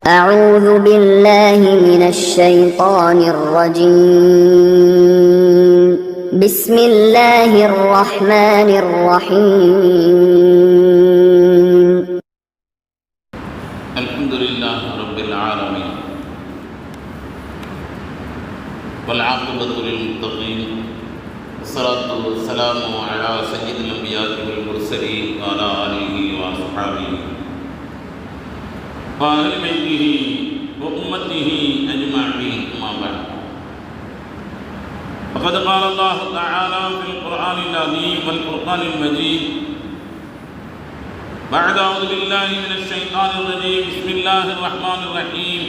أعوذ بالله من الشيطان الرجيم بسم الله الرحمن الرحيم الحمد لله رب العالمين والعاقبة للمتقين والصلاة والسلام على سيد الأنبياء والمرسلين وعلى آله وأصحابه وأهل بيته وأمته أجمعين أما بعد فقد قال الله تعالى في القرآن العظيم والفرقان المجيد بعد أعوذ بالله من الشيطان الرجيم بسم الله الرحمن الرحيم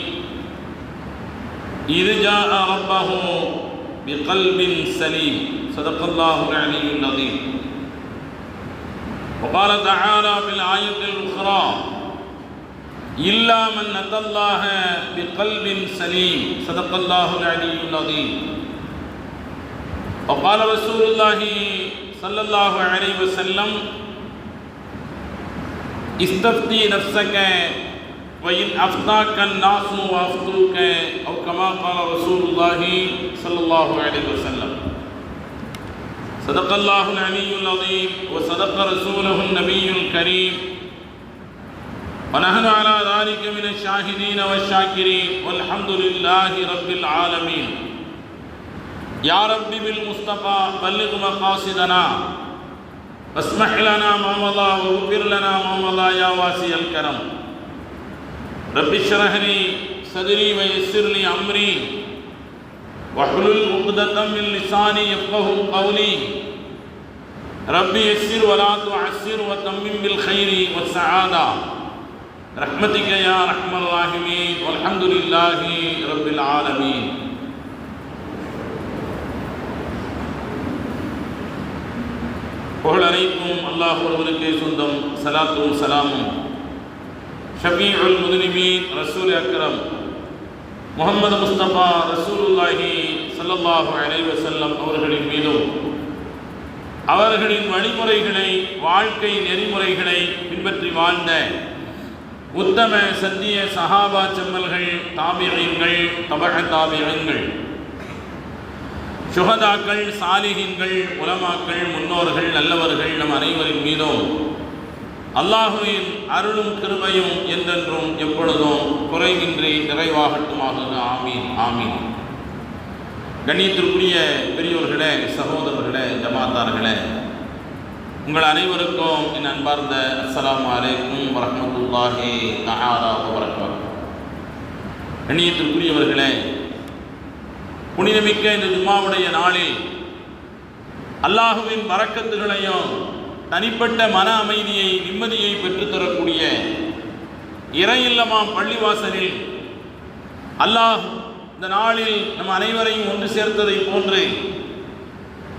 إذ جاء ربه بقلب سليم صدق الله العلي العظيم. وقال تعالى في الآية الأخرى إلا من أتى الله بقلب سليم صدق الله العلي العظيم. وقال رسول الله صلى الله عليه وسلم استفتي نفسك وإن أفتاك الناس وأفتوك أو كما قال رسول الله صلى الله عليه وسلم. صدق الله العلي العظيم وصدق رسوله النبي الكريم ونحن على ذلك من الشاهدين والشاكرين والحمد لله رب العالمين. يا رب بالمصطفى بلغ مقاصدنا واسمح لنا ما مضى واغفر لنا ما مضى يا واسع الكرم. رب اشرح لي صدري ويسر لي أمري واحلل عقدة من لساني يفقهوا قولي. رب يسر ولا تعسر وتمم بالخير والسعادة رحمتك يا أرحم الراحمين والحمد لله رب العالمين. புகழனைத்தும் அல்லாஹ் ஒருவனுக்கே சொந்தம். சலாத்தும் சலாமும் ஷபீஉல் முதுனிபீன் ரசூல் அக்ரம் முஹம்மது முஸ்தபா ரசூலுல்லாஹி ஸல்லல்லாஹு அலைஹி வஸல்லம் அவர்களின் மீதும் அவர்களின் வழிமுறைகளை வாழ்க்கை நெறிமுறைகளை பின்பற்றி வாழ்ந்த உத்தம சத்திய சஹாபா செம்மல்கள் தாபிஈன்கள் தபஅ தாபிஈன்கள் சுஹதாக்கள் சாலிஹீன்கள் உலமாக்கள் முன்னோர்கள் நல்லவர்கள் நம் அனைவரின் மீதும் அல்லாஹுவின் அருளும் கிருபையும் என்றென்றும் எப்பொழுதும் குறைவின்றி நிறைவாகட்டுமாக. ஆமீன் ஆமீன். கண்ணியத்திற்குரிய பெரியோர்களே, சகோதரர்களே, ஜமாத்தார்களே, உங்கள் அனைவருக்கும் என் அன்பார்ந்த அஸ்ஸலாமு அலைக்கும் வரஹ்மத்துல்லாஹி தஆலா வபரகாத்துஹு. கண்ணியத்திற்குரியவர்களே, புனிதமிக்க இந்த ஜும்மாவுடைய நாளில் அல்லாஹுவின் பரக்கத்துகளையும் தனிப்பட்ட மன அமைதியை நிம்மதியை பெற்றுத்தரக்கூடிய இறையில்லமாம் பள்ளிவாசலில் அல்லாஹ் இந்த நாளில் நம் அனைவரையும் ஒன்று சேர்த்ததை போன்று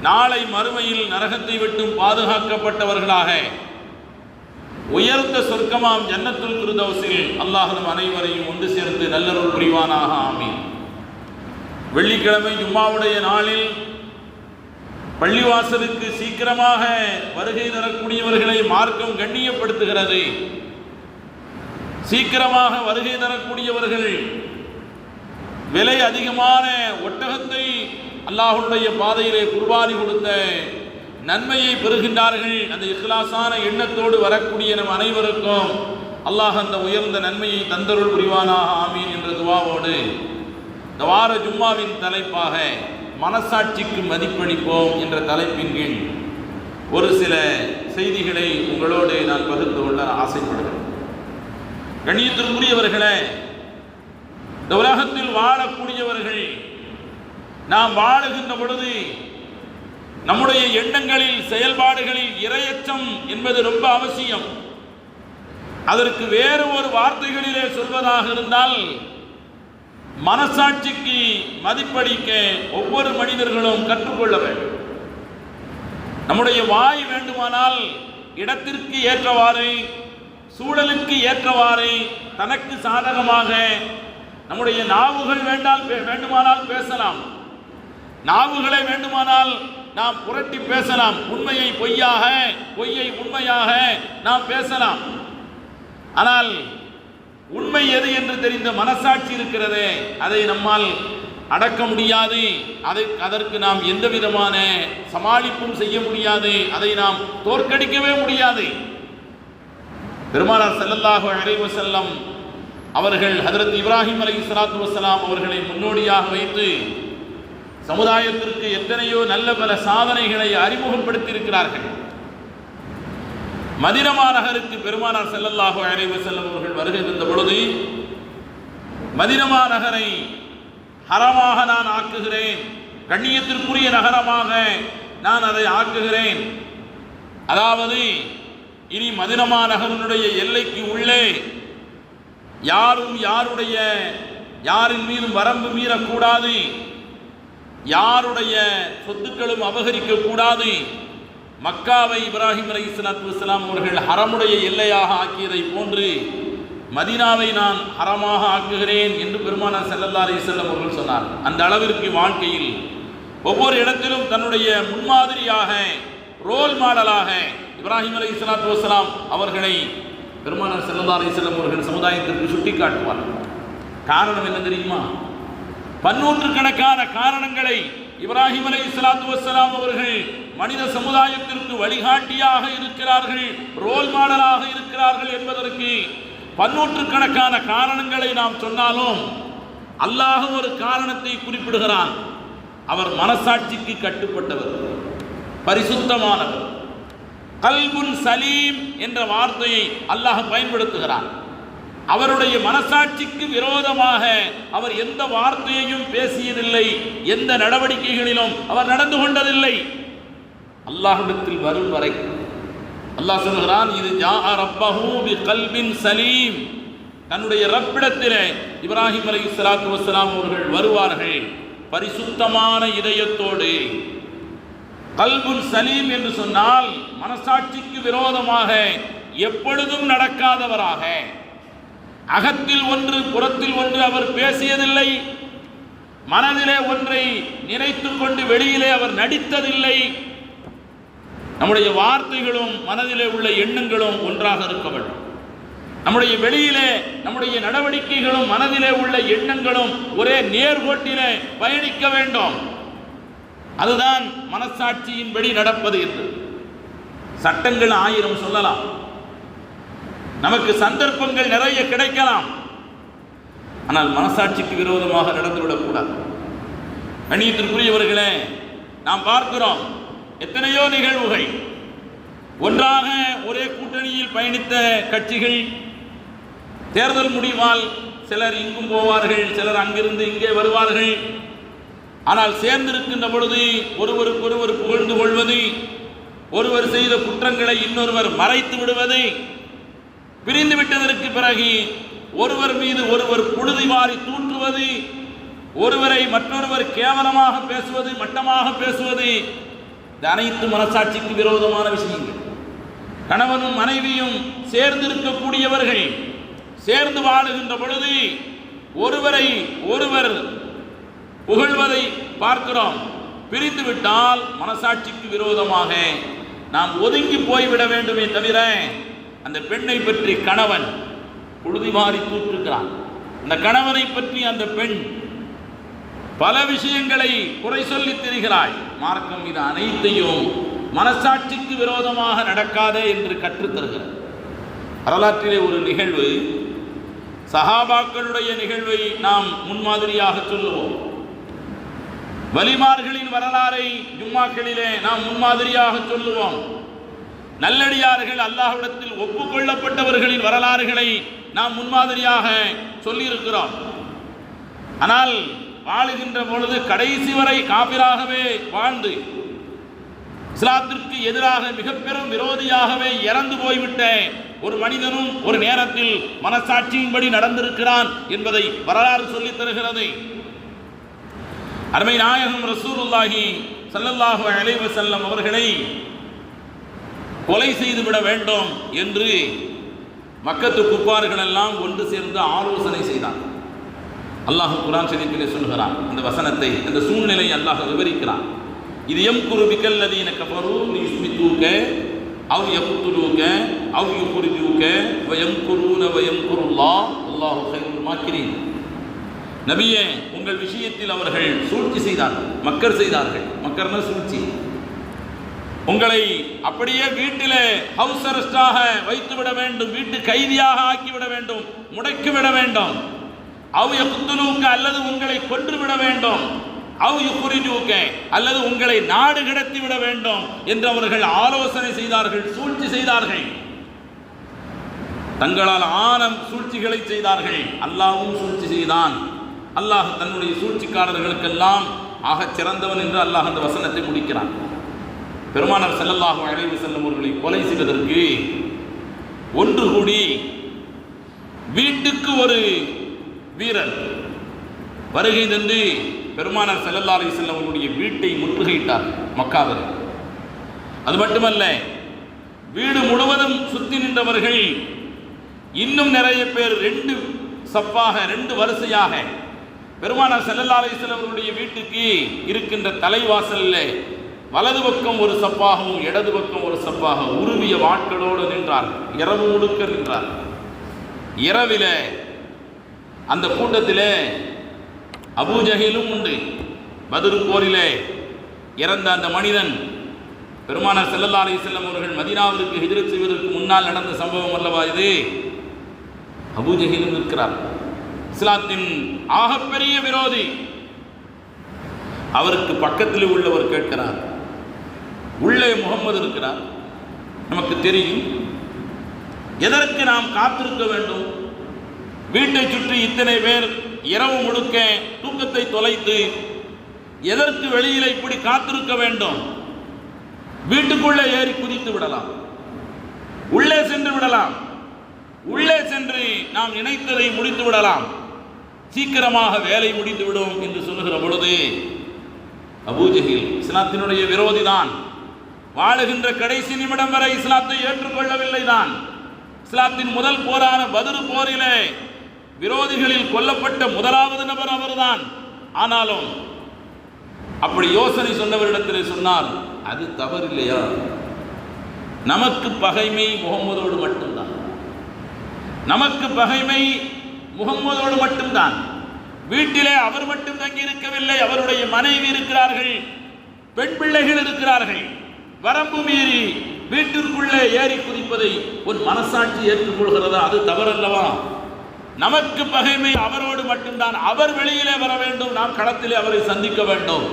நாளை மறுமையில் நரகத்தை விட்டும் பாதுகாக்கப்பட்டவர்களாக உயர்ந்த சொர்க்கமாம் ஜன்னத்துல் ஃபிர்தௌஸில் அல்லாஹ் நம் அனைவரையும் ஒன்று சேர்த்து நல்லருள் புரிவானாக. ஆமீன். வெள்ளிக்கிழமை ஜும்மாவுடைய நாளில் பள்ளிவாசலுக்கு சீக்கிரமாக வருகை தரக்கூடியவர்களை மார்க்கம் கண்ணியப்படுத்துகிறது. சீக்கிரமாக வருகை தரக்கூடியவர்கள் விலை அதிகமான ஒட்டகத்தை அல்லாஹ்வுடைய பாதையிலே குர்பானி கொடுத்த நன்மையை பெறுகின்றார்கள். அந்த இக்லாஸான எண்ணத்தோடு வரக்கூடிய நம் அனைவருக்கும் அல்லாஹ் அந்த உயர்ந்த நன்மையை தந்தருள் புரிவானாக. ஆமீன் என்ற துவாவோடு இந்த வார ஜும்மாவின் தலைப்பாக மனசாட்சிக்கு மதிப்பளிப்போம் என்ற தலைப்பின் கீழ் ஒரு சில செய்திகளை உங்களோடு நான் பகிர்ந்து கொள்ள ஆசைப்படுகிறேன். கண்ணியத்திற்குரியவர்களே, இந்த உலகத்தில் வாழக்கூடியவர்கள் நாம் வாழுகின்ற பொழுது நம்முடைய எண்ணங்களில் செயல்பாடுகளில் இறையச்சம் என்பது ரொம்ப அவசியம். அதற்கு வேறு ஒரு வார்த்தைகளிலே சொல்வதாக இருந்தால் மனசாட்சிக்கு மதிப்பளிக்க ஒவ்வொரு மனிதர்களும் கற்றுக்கொள்ள வேண்டும். நம்முடைய வாய் வேண்டுமானால் இடத்திற்கு ஏற்றவாறு சூழலுக்கு ஏற்றவாறு தனக்கு சாதகமாக நம்முடைய நாவுகள் வேண்டுமானால் பேசலாம். நாவுகளை வேண்டுமானால் நாம் புரட்டி பேசலாம். உண்மையை பொய்யாக, பொய்யை உண்மையாக நாம் பேசலாம். ஆனால் உண்மை எது என்று தெரிந்த மனசாட்சி இருக்கிறதே, அதை நம்மால் அடக்க முடியாது. அதற்கு நாம் எந்த விதமான சமாளிப்பும் செய்ய முடியாது. அதை நாம் தோற்கடிக்கவே முடியாது. பெருமானார் ஸல்லல்லாஹு அலைஹி வஸல்லம் அவர்கள் ஹஜ்ரத் இப்ராஹிம் அலைஹிஸ்ஸலாத்து வஸ்ஸலாம் அவர்களை முன்னோடியாக வைத்து சமுதாயத்திற்கு எத்தனையோ நல்ல பல சாதனைகளை அறிமுகப்படுத்தி இருக்கிறார்கள். மதீனா நகருக்கு பெருமானார் ஸல்லல்லாஹு அலைஹி வஸல்லம் அவர்கள் வருகை தந்த பொழுது, மதீனா நகரை ஹரமாக நான் ஆக்குகிறேன், கண்ணியத்திற்குரிய நகரமாக நான் அதை ஆக்குகிறேன். அதாவது இனி மதீனா நகரினுடைய எல்லைக்கு உள்ளே யாரும் யாரின் மீதும் வரம்பு மீறக்கூடாது, யாருடைய சொத்துக்களும் அபகரிக்க கூடாது. மக்காவை இப்ராஹிம் அலைஹிஸ்ஸலாத்து வஸ்ஸலாம் அவர்கள் ஹரமுடைய எல்லையாக ஆக்கியதை போன்று மதீனாவை நான் ஹரமாக ஆக்குகிறேன் என்று பெருமானார் ஸல்லல்லாஹு அலைஹி வஸல்லம் அவர்கள் சொன்னார். அந்த அளவிற்கு வாழ்க்கையில் ஒவ்வொரு இடத்திலும் தன்னுடைய முன்மாதிரியாக, ரோல் மாடலாக இப்ராஹிம் அலைஹிஸ்ஸலாத்து வஸ்ஸலாம் அவர்களை பெருமானார் ஸல்லல்லாஹு அலைஹி வஸல்லம் அவர்கள் சமுதாயத்திற்கு சுட்டி காட்டுவார். காரணம் என்ன தெரியுமா? பன்னூற்றுக்கணக்கான காரணங்களை இப்ராஹிம் அலைஹிஸ்ஸலாத்து வஸ்ஸலாம் அவர்கள் மனித சமுதாயத்திற்கு வழிகாட்டியாக இருக்கிறார்கள், ரோல் மாடலாக இருக்கிறார்கள் என்பதற்கு பன்னூற்றுக்கணக்கான காரணங்களை நாம் சொன்னாலும் அல்லாஹ் ஒரு காரணத்தை குறிப்பிடுகிறான். அவர் மனசாட்சிக்கு கட்டுப்பட்டவர், பரிசுத்தமானவர். கல்புன் சலீம் என்ற வார்த்தையை அல்லாஹ் பயன்படுத்துகிறார். அவருடைய மனசாட்சிக்கு விரோதமாக அவர் எந்த வார்த்தையையும் பேசியதில்லை, எந்த நடவடிக்கைகளிலும் அவர் நடந்து கொண்டதில்லை. அல்லாஹ்விடத்தில் வரும் வரை அல்லாஹ் சொல்கிறான், இது ஜாஅ ரப்பஹு பிகல்பின் சலீம். தன்னுடைய ரப்பிடத்திலே இப்ராஹிம் அலைஹிஸ்ஸலாத்து வஸ்ஸலாம் அவர்கள் வருவார்கள் பரிசுத்தமான இதயத்தோடு. கல்புன் சலீம் என்று சொன்னால் மனசாட்சிக்கு விரோதமாக எப்பொழுதும் நடக்காதவராக, அகத்தில் ஒன்று புறத்தில் ஒன்று அவர் பேசியதில்லை, மனதிலே ஒன்றை நினைத்துக் கொண்டு வெளியிலே அவர் நடித்ததில்லை. நம்முடைய வார்த்தைகளும் மனதிலே உள்ள எண்ணங்களும் ஒன்றாக இருக்க வேண்டும். நம்முடைய வெளியிலே நம்முடைய நடவடிக்கைகளும் மனதிலே உள்ள எண்ணங்களும் ஒரே நேர்கோட்டிலே பயணிக்க வேண்டும். அதுதான் மனசாட்சியின்படி நடப்பது என்று. சட்டங்கள் 1000 சொல்லலாம், நமக்கு சந்தர்ப்பங்கள் நிறைய கிடைக்கலாம், ஆனால் மனசாட்சிக்கு விரோதமாக நடந்துவிடக்கூடாது. கண்ணியத்திற்குரியவர்களே, நாம் பார்க்கிறோம் எத்தனையோ நிகழ்வுகள். ஒன்றாக ஒரே கூட்டணியில் பயணித்த கட்சிகள் தேர்தல் முடிவால் சிலர் இங்கும் போவார்கள், சிலர் அங்கிருந்து இங்கே வருவார்கள். ஆனால் சேர்ந்திருக்கின்ற பொழுது ஒருவருக்கொருவர் புகழ்ந்து கொள்வது, ஒருவர் செய்த குற்றங்களை இன்னொருவர் மறைத்து விடுவது, பிரிந்து விட்டதற்கு பிறகு ஒருவர் மீது ஒருவர் புழுதி வாரி தூற்றுவது, ஒருவரை மற்றொருவர் கேவலமாக பேசுவது, மட்டமாக பேசுவது, இது அனைத்து மனசாட்சிக்கு விரோதமான விஷயங்கள். கணவனும் மனைவியும் சேர்ந்திருக்கக்கூடியவர்கள் சேர்ந்து வாழுகின்ற பொழுது ஒருவரை ஒருவர் புகழ்வதை பார்க்கிறோம். பிரிந்து விட்டால் மனசாட்சிக்கு விரோதமாக நாம் ஒதுங்கி போய்விட வேண்டுமே தவிர, அந்த பெண்ணை பற்றி கணவன் புழுதி மாறி தூற்றுகிறான், அந்த கணவனை பற்றி அந்த பெண் பல விஷயங்களை குறை சொல்லி திரிகிறாய். மார்க்கம் இது அனைத்தையும் மனசாட்சிக்கு விரோதமாக நடக்காதே என்று கற்றுத்தருகிறது. வரலாற்றிலே ஒரு நிகழ்வு, சஹாபாக்களுடைய நிகழ்வை நாம் முன்மாதிரியாக சொல்லுவோம். வலிமார்களின் வரலாறை ஜும்மாக்களிலே நாம் முன்மாதிரியாக சொல்லுவோம். நல்லடியார்கள், அல்லாஹ்விடத்தில் ஒப்புக்கொள்ளப்பட்டவர்களின் வரலாறுகளை நாம் முன்மாதிரியாக சொல்லியிருக்கிறோம். ஆனால் வாழுகின்ற பொழுது கடைசி வரை காபிராகவே வாழ்ந்து இஸ்லாத்திற்கு எதிராக மிக பெரும் விரோதியாகவே இறந்து போய்விட்ட ஒரு மனிதனும் ஒரு நேரத்தில் மனசாட்சியின்படி நடந்திருக்கிறான் என்பதை வரலாறு சொல்லித் தருகிறது. அருமை நாயகம் ரசூலுல்லாஹி ஸல்லல்லாஹு அலைஹி வஸல்லம் அவர்களை கொலை செய்துவிட வேண்டும் என்று மக்கத்து குப்பார்கள் எல்லாம் ஒன்று சேர்ந்து ஆலோசனை செய்தார். அல்லாஹ் குர்ஆன் ஷரீஃபிலே சொல்கிறான், இந்த வசனத்தை, இந்த சூழ்நிலையை அல்லாஹ் விவரிக்கிறான். இது யம்குரு பிகல்லதீன கஃபரு லியுஸ்மிதூக அவ் யக்துலூக அவ் யுக்ரிஜூக வ யம்குரூன வ யம்குருல்லாஹ் வல்லாஹு கைருல் மாக்கிரீன். நபியே, உங்கள் விஷயத்தில் அவர்கள் சூழ்ச்சி செய்தார்கள், மக்கர் செய்தார்கள். மக்கர்னா சூழ்ச்சி. உங்களை அப்படியே வீட்டிலே ஹவுஸ் அரெஸ்டாக வைத்துவிட வேண்டும், வீட்டு கைதியாக ஆக்கிவிட வேண்டும், முடக்கிவிட வேண்டும். அவ் யக்துலூக, அல்லது உங்களை கொன்றுவிட வேண்டும். அவ் யுக்ரிஜூக, அல்லது உங்களை நாடு கடத்தி விட வேண்டும் என்று அவர்கள் ஆலோசனை செய்தார்கள், சூழ்ச்சி செய்தார்கள். தங்களால் ஆனம் சூழ்ச்சிகளை செய்தார்கள். அல்லாஹ்வும் சூழ்ச்சி செய்தான். அல்லாஹ் தன்னுடைய சூழ்ச்சிக்காரர்களுக்கெல்லாம் ஆகச் சிறந்தவன் என்று அல்லாஹ் அந்த வசனத்தை முடிக்கிறான். பெருமானார் ஸல்லல்லாஹு அலைஹி வஸல்லம் அவர்களை கொலை செய்வதற்கு ஒன்று கூடி வீட்டுக்கு ஒரு வீரர் வருகை தந்து பெருமானார் ஸல்லல்லாஹு அலைஹி வஸல்லம் அவர்களுடைய வீட்டை முற்றுகையிட்டார் மக்காவில். அது மட்டுமல்ல, வீடு முழுவதும் சுற்றி நின்றவர்கள் இன்னும் நிறைய பேர் ரெண்டு சப்பாக, ரெண்டு வரிசையாக பெருமானார் ஸல்லல்லாஹு அலைஹி வஸல்லம் அவர்களுடைய வீட்டுக்கு இருக்கின்ற தலைவாசலில் வலது பக்கம் ஒரு சப்பாகவும் இடது பக்கம் ஒரு சப்பாக உருவிய வாட்களோடு நின்றார். இரவு முழுக்க நின்றார். இரவில அந்த கூட்டத்திலே அபூஜஹிலும் உண்டு. பத்ர் போரிலே இறந்த அந்த மனிதன் பெருமானார் ஸல்லல்லாஹு அலைஹி வஸல்லம் அவர்கள் மதீனாவிற்கு ஹிஜ்ரத் செய்வதற்கு முன்னால் நடந்த சம்பவம் அல்லவா இது. அபூஜஹிலும் இருக்கிறார். இஸ்லாத்தின் ஆகப்பெரிய விரோதி. அவருக்கு பக்கத்தில் உள்ளவர் கேட்கிறார், உள்ளே முகம்மது இருக்கிறார், நமக்கு தெரியும், எதற்கு நாம் காத்திருக்க வேண்டும்? வீட்டை சுற்றி இத்தனை பேர் இரவு முழுக்க தூக்கத்தை தொலைத்து எதற்கு வெளியில் இப்படி காத்திருக்க வேண்டும்? வீட்டுக்குள்ளே ஏறி குதித்து விடலாம், உள்ளே சென்று விடலாம், உள்ளே சென்று நாம் நினைத்ததை முடித்து விடலாம், சீக்கிரமாக வேலை முடிந்துவிடும் என்று சொல்லுகிற பொழுது அபூஜஹில் இஸ்லாத்தினுடைய விரோதி தான். வாழுகின்ற கடைசி நிமிடம் வரை இஸ்லாத்தை ஏற்றுக்கொள்ளவில்லை தான். இஸ்லாத்தின் முதல் போரான பத்ர் போரிலே விரோதிகளில் கொல்லப்பட்ட முதலாவது நபர் அவர்தான். ஆனாலும் அப்படி யோசனை சொன்னவரிடத்தில் சொன்னார், அது தவறு இல்லையா? நமக்கு பகைமை முகம்மதோடு மட்டும்தான், நமக்கு பகைமை முகம்மதோடு மட்டும்தான். வீட்டிலே அவர் மட்டும் தங்கி இருக்கவில்லை, அவருடைய மனைவி இருக்கிறார்கள், பெண் பிள்ளைகள் இருக்கிறார்கள். வரம்பு மீறி வீட்டிற்குள்ளே ஏறி குதிப்பதை உன் மனசாட்சி ஏற்றுக்கொள்கிறதா? அது தவறல்லவா? நமக்கு பகைமை அவரோடு மட்டும்தான். அவர் வெளியிலே வர வேண்டும், நாம் களத்திலே அவரை சந்திக்க வேண்டும்.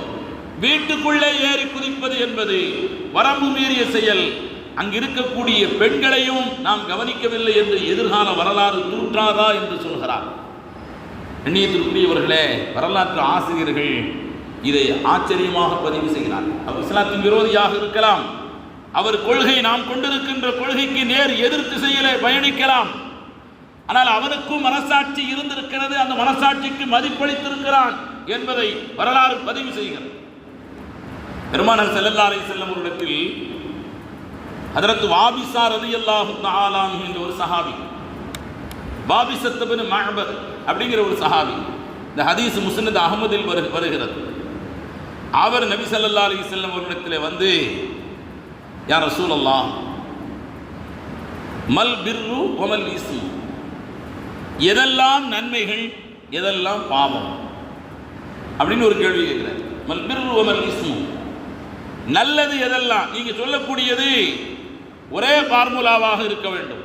வீட்டுக்குள்ளே ஏறி குதிப்பது என்பது வரம்பு மீறிய செயல். அங்கு இருக்கக்கூடிய பெண்களையும் நாம் கவனிக்கவில்லை என்று எதிர்கால வரலாறு தூற்றாதா என்று சொல்கிறார். எண்ணியத்திற்குரியவர்களே, வரலாற்று ஆசிரியர்கள் இதை ஆச்சரியமாக பதிவு செய்கிறார். அவர் இஸ்லாத்தின் விரோதியாக இருக்கலாம், அவர் கொள்கை நாம் கொண்டிருக்கின்ற கொள்கைக்கு நேர் எதிர் திசையிலே பயணிக்கலாம். ஆனால் அவனுக்கும் மனசாட்சி இருந்திருக்கிறது, அந்த மனசாட்சிக்கு மதிப்பளித்திருக்கிறான் என்பதை வரலாறு பதிவு செய்கிறது. பெருமானார் ஸல்லல்லாஹு அலைஹி வஸல்லம் அவர்களிடத்தில் ஹஜ்ரத் வாபிஸா ரலியல்லாஹு தஆலா அன்ஹு என்ற ஒரு சஹாபி, வாபிஸத் இப்னு மஅபத் அப்படிங்கிற ஒரு சஹாபி, இந்த ஹதீஸ் முஸ்னத் அஹ்மதில் வருகிறது. அவர் நபி ஸல்லல்லாஹு அலைஹி வஸல்லம் அவர்களிடத்தில் வந்து, யா ரசூலல்லாஹ், மல் பிர்ரு வமல் இஸ்மு, எதெல்லாம் நன்மைகள் எதெல்லாம் பாவம் அப்படின்னு ஒரு கேள்வி கேட்கிறார். மல் பிர்ரு வமல் இஸ்மு, நல்லது எதெல்லாம்? நீங்க சொல்லக்கூடியது ஒரே ஃபார்முலாவாக இருக்க வேண்டும்,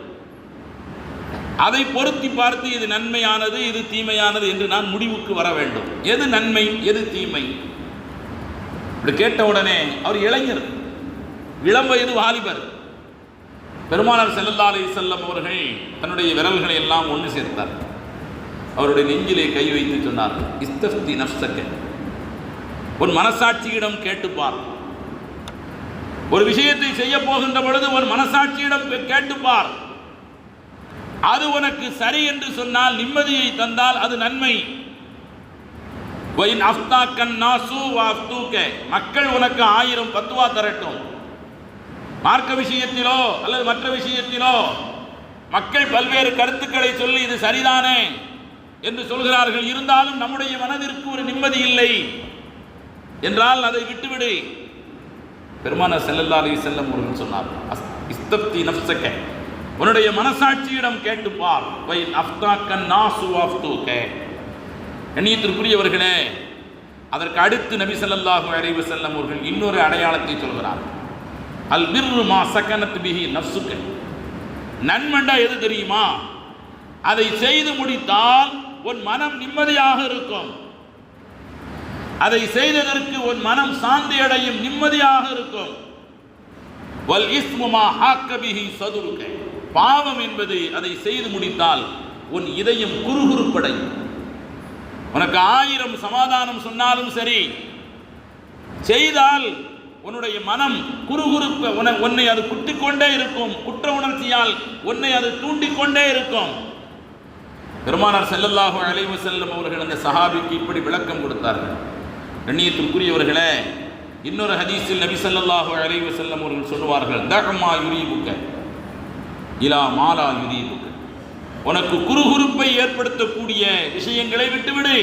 அதை பொருத்தி பார்த்து இது நன்மையானது இது தீமையானது என்று நான் முடிவுக்கு வர வேண்டும். எது நன்மை எது தீமை? இப்படி கேட்ட உடனே அவர் இளைஞர், இளம் வயது வாலிபர். பெருமானார் ஸல்லல்லாஹு அலைஹி வஸல்லம் அவர்கள் தன்னுடைய விரல்களை எல்லாம் ஒன்று சேர்த்தார். அவருடைய நெஞ்சிலே கை வைத்து சொன்னார், இஸ்தஃப்தி நஃப்ஸக, உன் மனசாட்சியிடம் கேட்டுப்பார். ஒரு விஷயத்தை செய்ய போகின்ற பொழுது உன் மனசாட்சியிடம் கேட்டுப்பார். அது உனக்கு சரி என்று சொன்னால், நிம்மதியை தந்தால் அது நன்மை. மக்கள் உனக்கு 1000 பத்துவா தரட்டும், மார்க்க விஷயத்திலோ அல்லது மற்ற விஷயத்திலோ மக்கள் பல்வேறு கருத்துக்களை சொல்லி இது சரிதானே என்று சொல்கிறார்கள், இருந்தாலும் நம்முடைய மனதிற்கு ஒரு நிம்மதி இல்லை என்றால் அதை விட்டுவிடு. பெருமானார் ஸல்லல்லாஹு அலைஹி வஸல்லம் அவர்கள் சொன்னார், இஸ்தப்தி நஃப்ஸக, உன்னுடைய மனசாட்சியிடம் கேட்டுப்பார். கண்ணியத்திற்குரியவர்களே, அதற்கு அடுத்து நபி ஸல்லல்லாஹு அலைஹி வஸல்லம் அவர்கள் இன்னொரு அடையாளத்தை சொல்கிறார். அல் பிர்ரு மா சகனத் பிஹி நஃப்ஸுக. நன்மண்டா எது தெரியுமா? அதை செய்து முடித்தால் உன் மனம் நிம்மதியாக இருக்கும். அதை செய்ததற்கு உன் மனம் சாந்தி அடையும், நிம்மதியாக இருக்கும். வல் இஸ்மு மா ஹாக்க பிஹி சதுருக. பாவம் என்பது அதை செய்து முடித்தால் உன் இதயம் குறுகுறுப்படையும். உனக்கு 1000 சமாதானம் சொன்னாலும் சரி, செய்தால் உன்னுடைய மனம் குறுகுறுப்ப உன்னை அது குட்டிக்கொண்டே இருக்கும். குற்ற உணர்ச்சியால் உன்னை அது தூண்டிக்கொண்டே இருக்கும். பெருமானார் ஸல்லல்லாஹு அலைஹி வஸல்லம் அவர்கள் அந்த சஹாபிக்கு இப்படி விளக்கம் கொடுத்தார்கள். கண்ணியத்திற்குரியவர்களே, இன்னொரு ஹதீஸில் நபி ஸல்லல்லாஹு அலைஹி வஸல்லம் அவர்கள் சொல்வார்கள், தஅமா யுரீபுக இலா மாலா யுரீபுக. உனக்கு குறுகுறுப்பை ஏற்படுத்தக்கூடிய விஷயங்களை விட்டுவிடு.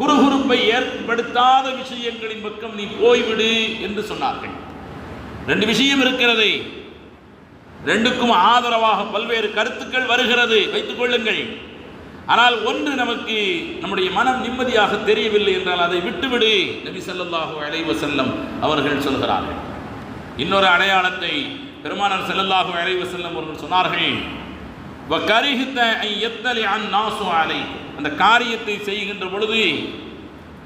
குறுகுறுப்பை ஏற்படுத்தாத விஷயங்களின் பக்கம் நீ போய்விடு என்று சொன்னார்கள். 2 விஷயம் இருக்கிறது. 2க்கும் ஆதரவாக பல்வேறு கருத்துக்கள் வருகிறது, வைத்துக் கொள்ளுங்கள். ஆனால் ஒன்று நமக்கு நம்முடைய மனம் நிம்மதியாக தெரியவில்லை என்றால் அதை விட்டுவிடு நபி ஸல்லல்லாஹு அலைஹி வஸல்லம் அவர்கள் சொல்கிறார்கள். இன்னொரு அடையாளத்தை பெருமானார் ஸல்லல்லாஹு அலைஹி வஸல்லம் அவர்கள் சொன்னார்கள். வகரிஹத அன் யத்தலி அன் நாஸு அலை. அந்த காரியத்தை செய்கின்ற பொழுது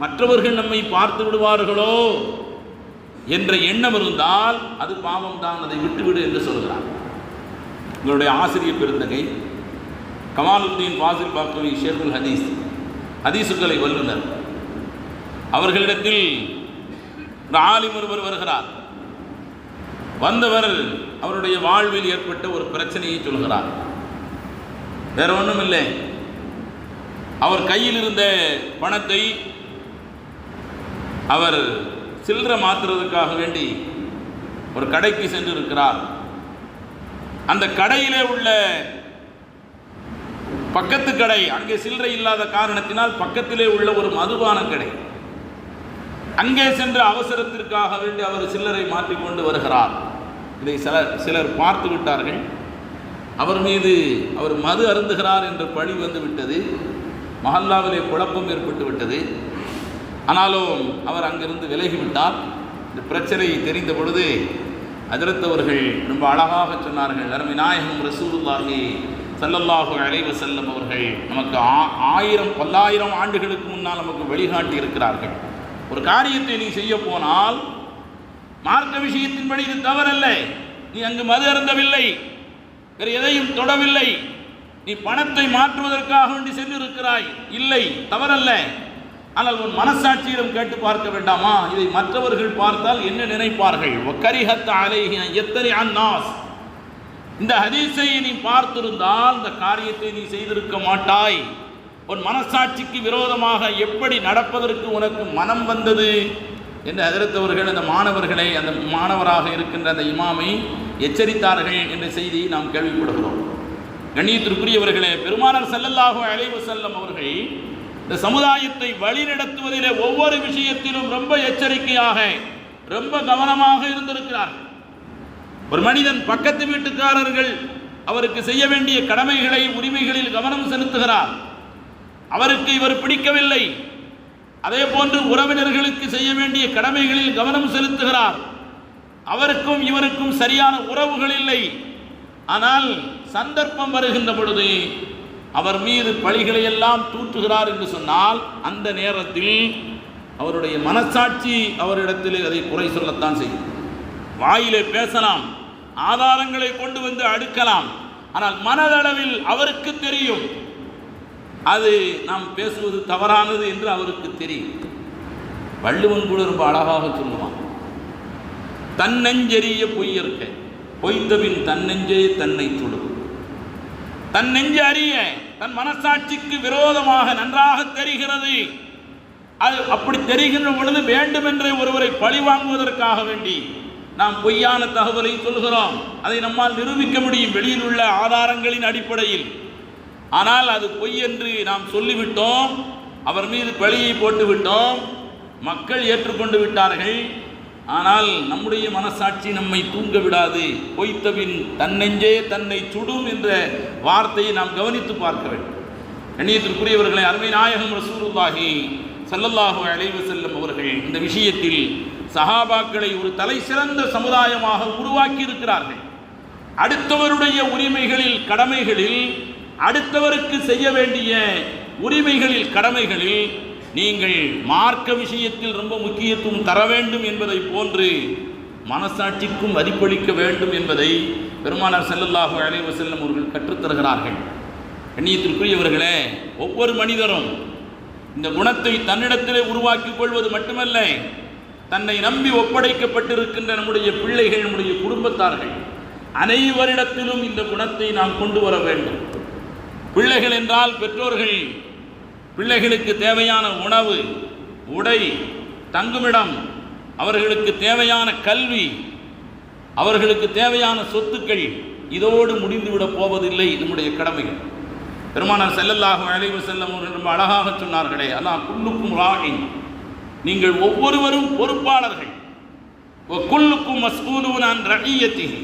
மற்றவர்கள் நம்மை பார்த்து விடுவார்களோ என்ற எண்ணம் இருந்தால் அது பாவம் தான், அதை விட்டுவிடு என்று சொல்கிறார். உங்களுடைய ஆசிரியர் பெருந்தகை கமாலுத்தீன் ஃபாசில் பாக்கவி ஷேகுல் ஹதீஸுக்களை வல்லுனர் அவர்களிடத்தில் ஒரு ஆலிம் ஒருவர் வருகிறார். வந்தவர் அவருடைய வாழ்வில் ஏற்பட்ட ஒரு பிரச்சனையை சொல்கிறார். வேற ஒன்றும் இல்லை, அவர் கையில் இருந்த பணத்தை அவர் சில்லறை மாற்றுறதுக்காக வேண்டி ஒரு கடைக்கு சென்று இருக்கிறார். அந்த கடையிலே உள்ள பக்கத்து கடை, அங்கே சில்லறை இல்லாத காரணத்தினால் பக்கத்திலே உள்ள ஒரு மதுபான கடை, அங்கே சென்று அவசரத்திற்காக வேண்டி அவர் சில்லறை மாற்றிக்கொண்டு வருகிறார். இதை சிலர் பார்த்து விட்டார்கள். அவர் மீது அவர் மது அருந்துகிறார் என்ற பழி வந்து விட்டது. மஹல்லாவிலே குழப்பம் ஏற்பட்டு விட்டது. ஆனாலும் அவர் அங்கிருந்து விலகிவிட்டார். இந்த பிரச்சனை தெரிந்த பொழுது ஹஜ்ரத் அவர்கள் ரொம்ப அழகாக சொன்னார்கள். அருமை நாயகம் ரசூலுல்லாஹி ஸல்லல்லாஹு அலைஹி வஸல்லம் அவர்கள் நமக்கு 1000 ஆண்டுகளுக்கு முன்னால் நமக்கு வழிகாட்டி இருக்கிறார்கள். ஒரு காரியத்தை நீ செய்ய போனால் மார்க்க விஷயத்தின்படி இது தவறல்ல. நீ அங்கு மது அருந்தவில்லை, வேறு எதையும் தொடவில்லை, நீ பணத்தை மாற்றுவதற்காக வேண்டி சென்றிருக்கிறாய், இல்லை, தவறல்ல. ஆனால் உன் மனசாட்சியிடம் கேட்டு பார்க்க வேண்டாமா? இதை மற்றவர்கள் பார்த்தால் என்ன நினைப்பார்கள்? வகரிஹத் அலைஹி யத்தரி அன்னாஸ். இந்த ஹதீஸை நீ பார்த்திருந்தால் இந்த காரியத்தை நீ செய்திருக்க மாட்டாய். உன் மனசாட்சிக்கு விரோதமாக எப்படி நடப்பதற்கு உனக்கு மனம் வந்தது என்று ஹஜ்ரத் அவர்கள் அந்த மாணவர்களை, அந்த மாணவராக இருக்கின்ற அந்த இமாமை எச்சரித்தார்கள் என்ற செய்தியை நாம் கேள்விப்படுகிறோம். கண்ணியத்திற்குரியவர்களே, பெருமானார் ஸல்லல்லாஹு அலைஹி வஸல்லம் அவர்கள் இந்த சமுதாயத்தை வழிநடத்துவதிலே ஒவ்வொரு விஷயத்திலும் ரொம்ப எச்சரிக்கையாக, ரொம்ப கவனமாக இருந்திருக்கிறார். ஒரு மனிதன் பக்கத்து வீட்டுக்காரர்கள் அவருக்கு செய்ய வேண்டிய கடமைகளை, உரிமைகளில் கவனம் செலுத்துகிறார். அவருக்கு இவர் பிடிக்கவில்லை. அதே போன்று உறவினர்களுக்கு செய்ய வேண்டிய கடமைகளில் கவனம் செலுத்துகிறார். அவருக்கும் இவருக்கும் சரியான உறவுகள் இல்லை. ஆனால் சந்தர்ப்பம் வருகின்ற பொழுது அவர் மீது பழிகளை எல்லாம் தூற்றுகிறார் என்று சொன்னால் அந்த நேரத்தில் அவருடைய மனசாட்சி அவரிடத்தில் அதை குறை சொல்லத்தான் செய்யும். வாயிலே பேசலாம், ஆதாரங்களை கொண்டு வந்து அடுக்கலாம். ஆனால் மனதளவில் அவருக்கு தெரியும் அது நாம் பேசுவது தவறானது என்று அவருக்கு தெரியும். வள்ளுவன் கூட ரொம்ப அழகாக சொல்லுவான், தன்னெஞ்செறிய பொய்யற்க பொய்த்தபின் தன்னெஞ்சே தன்னை சுடும். தன் நெஞ்சு அறிய, தன் மனசாட்சிக்கு விரோதமாக நன்றாக தெரிகிறது. அது அப்படி தெரிகின்ற பொழுது வேண்டுமென்றே ஒருவரை பழி வாங்குவதற்காக வேண்டி நாம் பொய்யான தகவலை சொல்கிறோம். அதை நம்மால் நிரூபிக்க முடியும் வெளியில் உள்ள ஆதாரங்களின் அடிப்படையில். ஆனால் அது பொய் என்று நாம் சொல்லிவிட்டோம், அவர் மீது பழியை போட்டு விட்டோம், மக்கள் ஏற்றுக்கொண்டு விட்டார்கள். ஆனால் நம்முடைய மனசாட்சி நம்மை தூங்க விடாது. பொய்த்தபின் தன்னெஞ்சே தன்னை சுடும் என்ற வார்த்தையை நாம் கவனித்து பார்க்க வேண்டும். கண்ணியத்திற்குரியவர்களை, அருமை நாயகம் ரசூலுல்லாஹி ஸல்லல்லாஹு அலைஹி வஸல்லம் அவர்கள் இந்த விஷயத்தில் சஹாபாக்களை ஒரு தலை சிறந்த சமுதாயமாக உருவாக்கி இருக்கிறார்கள். அடுத்தவருடைய உரிமைகளில், கடமைகளில், அடுத்தவருக்கு செய்ய வேண்டிய உரிமைகளில், கடமைகளில் நீங்கள் மார்க்க விஷயத்தில் ரொம்ப முக்கியத்துவம் தர வேண்டும் என்பதை போன்று மனசாட்சிக்கும் மதிப்பளிக்க வேண்டும் என்பதை பெருமானார் ஸல்லல்லாஹு அலைஹி வஸல்லம் அவர்கள் கற்றுத்தருகிறார்கள். கண்ணியத்திற்குரியவர்களே, ஒவ்வொரு மனிதரும் இந்த குணத்தை தன்னிடத்திலே உருவாக்கிக் கொள்வது மட்டுமல்ல, தன்னை நம்பி ஒப்படைக்கப்பட்டிருக்கின்ற நம்முடைய பிள்ளைகள், நம்முடைய குடும்பத்தார்கள் அனைவரிடத்திலும் இந்த குணத்தை நாம் கொண்டு வர வேண்டும். பிள்ளைகள் என்றால் பெற்றோர்கள் பிள்ளைகளுக்கு தேவையான உணவு, உடை, தங்குமிடம், அவர்களுக்கு தேவையான கல்வி, அவர்களுக்கு தேவையான சொத்துக்கள் இதோடு முடிந்துவிடப் போவதில்லை நம்முடைய கடமைகள். பெருமானார் ஸல்லல்லாஹு அலைஹி வஸல்லம் அவர்கள் ரொம்ப அழகாக சொன்னார்களே, அல்லாஹ் குல்லுக்கும் ராயின், நீங்கள் ஒவ்வொருவரும் பொறுப்பாளர்கள், குல்லுக்கும் மஸ்ஊலூன் அன் ரஇய்யத்திஹி,